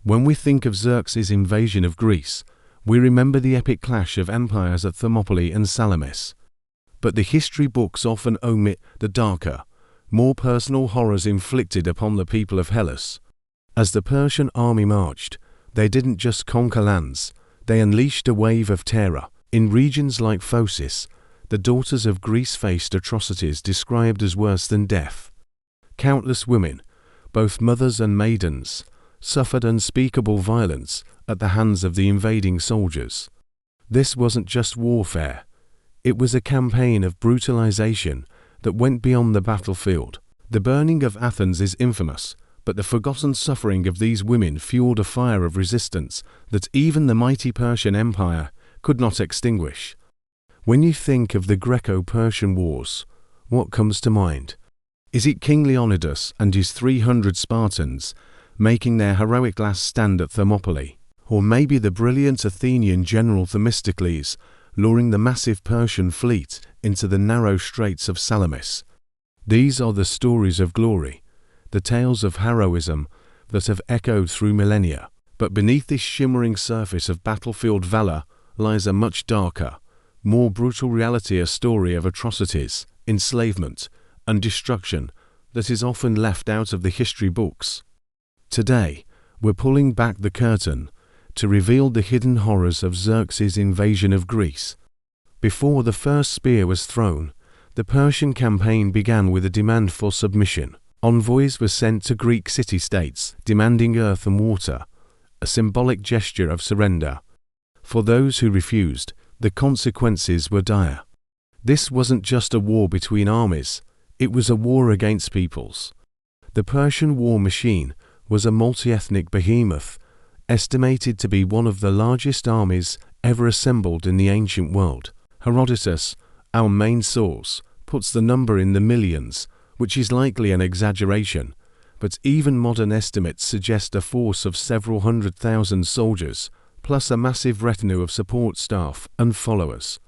When we think of Xerxes' invasion of Greece, we remember the epic clash of empires at Thermopylae and Salamis. But the history books often omit the darker, more personal horrors inflicted upon the people of Hellas. As the Persian army marched, they didn't just conquer lands, they unleashed a wave of terror. In regions like Phocis, the daughters of Greece faced atrocities described as worse than death. Countless women, both mothers and maidens, suffered unspeakable violence at the hands of the invading soldiers. This wasn't just warfare. It was a campaign of brutalization that went beyond the battlefield. The burning of Athens is infamous, but the forgotten suffering of these women fueled a fire of resistance that even the mighty Persian Empire could not extinguish. When you think of the Greco-Persian Wars, what comes to mind? Is it King Leonidas and his 300 Spartans making their heroic last stand at Thermopylae? Or maybe the brilliant Athenian general Themistocles luring the massive Persian fleet into the narrow straits of Salamis? These are the stories of glory, the tales of heroism that have echoed through millennia. But beneath this shimmering surface of battlefield valor lies a much darker, more brutal reality, a story of atrocities, enslavement, and destruction that is often left out of the history books. Today, we're pulling back the curtain to reveal the hidden horrors of Xerxes' invasion of Greece. Before the first spear was thrown, the Persian campaign began with a demand for submission. Envoys were sent to Greek city-states demanding earth and water, a symbolic gesture of surrender. For those who refused, the consequences were dire. This wasn't just a war between armies, it was a war against peoples. The Persian war machine was a multi-ethnic behemoth, estimated to be one of the largest armies ever assembled in the ancient world. Herodotus, our main source, puts the number in the millions, which is likely an exaggeration, but even modern estimates suggest a force of several 100,000 soldiers, plus a massive retinue of support staff and followers.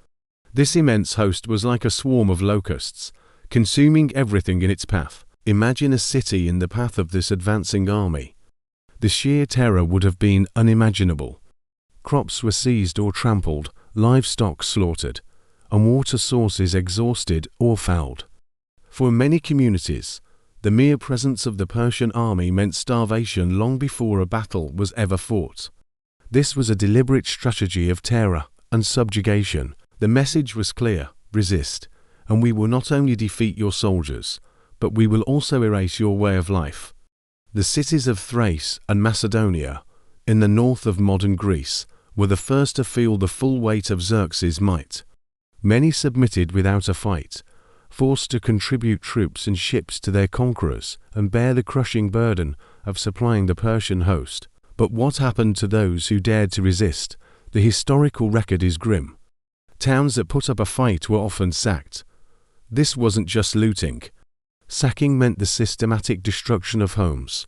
This immense host was like a swarm of locusts, consuming everything in its path. Imagine a city in the path of this advancing army. The sheer terror would have been unimaginable. Crops were seized or trampled, livestock slaughtered, and water sources exhausted or fouled. For many communities, the mere presence of the Persian army meant starvation long before a battle was ever fought. This was a deliberate strategy of terror and subjugation. The message was clear: resist, and we will not only defeat your soldiers, but we will also erase your way of life. The cities of Thrace and Macedonia, in the north of modern Greece, were the first to feel the full weight of Xerxes' might. Many submitted without a fight, forced to contribute troops and ships to their conquerors and bear the crushing burden of supplying the Persian host. But what happened to those who dared to resist? The historical record is grim. Towns that put up a fight were often sacked. This wasn't just looting. Sacking meant the systematic destruction of homes,